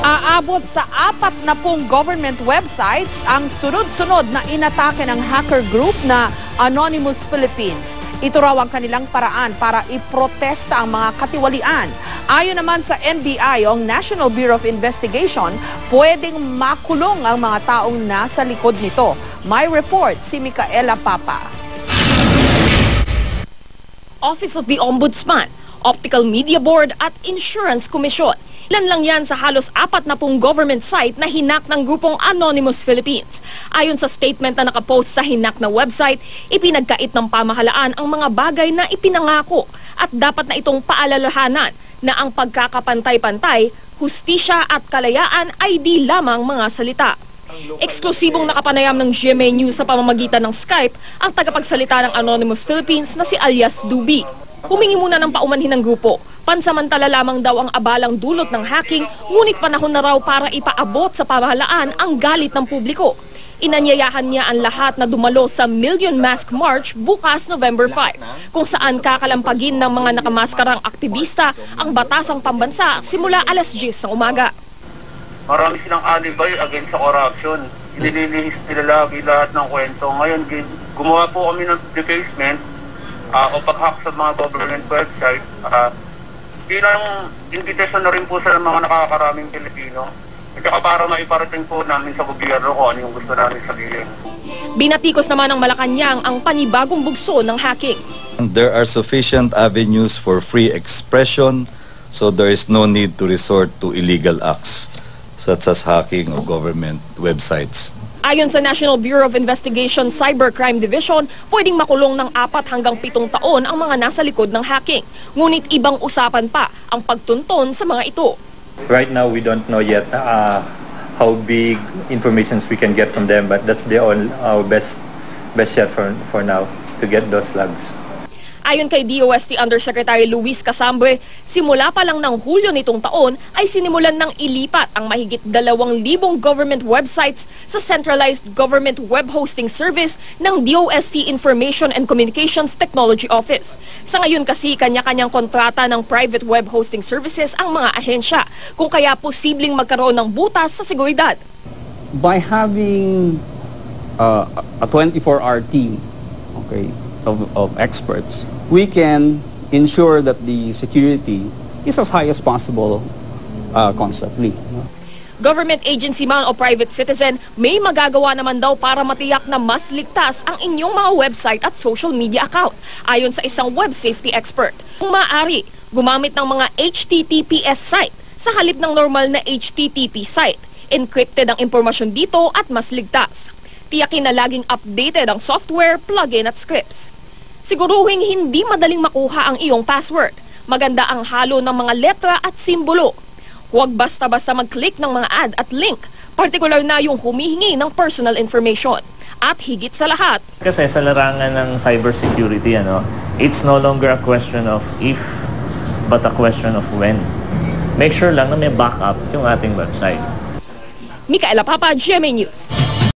Aabot sa 40 government websites ang sunod-sunod na inatake ng hacker group na Anonymous Philippines. Ito raw ang kanilang paraan para iprotesta ang mga katiwalian. Ayon naman sa NBI o National Bureau of Investigation, pwedeng makulong ang mga taong nasa likod nito. May report si Micaela Papa. Office of the Ombudsman, Optical Media Board at Insurance Commission. Ilan lang yan sa halos 40 government site na hinak ng grupong Anonymous Philippines. Ayon sa statement na nakapost sa hinak na website, ipinagkait ng pamahalaan ang mga bagay na ipinangako at dapat na itong paalalahanan na ang pagkakapantay-pantay, hustisya at kalayaan ay di lamang mga salita. Eksklusibong nakapanayam ng GMA News sa pamamagitan ng Skype ang tagapagsalita ng Anonymous Philippines na si Alias Dubi. Humingi muna ng paumanhin ng grupo. Pansamantala lamang daw ang abalang dulot ng hacking, ngunit panahon na raw para ipaabot sa pamahalaan ang galit ng publiko. Inanyayahan niya ang lahat na dumalo sa Million Mask March bukas November 5, kung saan kakalampagin ng mga nakamaskarang aktivista ang batasang pambansa simula alas 10 ng umaga. Marami silang alibay against sa corruption. Inililihis nila lagi lahat ng kwento. Ngayon, gumawa po kami ng defacement o pag-hack sa mga government website. Bilang invitation na rin po sa mga nakakaraming Pilipino. At saka para maiparating po namin sa gobyerno kung ano yung gusto namin sabihin. Binatikos naman ng Malacanang ang panibagong bugso ng hacking. There are sufficient avenues for free expression, so there is no need to resort to illegal acts such as hacking of government websites. Ayon sa National Bureau of Investigation Cybercrime Division, pwedeng makulong ng 4 hanggang 7 taon ang mga nasa likod ng hacking. Ngunit ibang usapan pa ang pagtunton sa mga ito. Right now, we don't know yet how big information we can get from them, but that's our best shot for now to get those logs. Ayon kay DOST Undersecretary Luis Casambre, simula pa lang ng Hulyo nitong taon ay sinimulan ng ilipat ang mahigit 2,000 government websites sa Centralized Government Web Hosting Service ng DOST Information and Communications Technology Office. Sa ngayon kasi, kanya-kanyang kontrata ng private web hosting services ang mga ahensya, kung kaya posibleng magkaroon ng butas sa seguridad. By having a 24-hour team, of experts, we can ensure that the security is as high as possible constantly. Government agency man o private citizen, may magagawa naman daw para matiyak na mas ligtas ang inyong mga website at social media account, ayon sa isang web safety expert. Kung maaari, gumamit ng mga HTTPS site sa halip ng normal na HTTP site. Encrypted ang impormasyon dito at mas ligtas. Tiyakin na laging updated ang software, plugin at scripts. Siguruhing hindi madaling makuha ang iyong password. Maganda ang halo ng mga letra at simbolo. Huwag basta-basta mag-click ng mga ad at link, partikular na yung humihingi ng personal information. At higit sa lahat, kasi sa larangan ng cybersecurity, it's no longer a question of if, but a question of when. Make sure lang na may backup yung ating website. Micaela Papa, GMA News.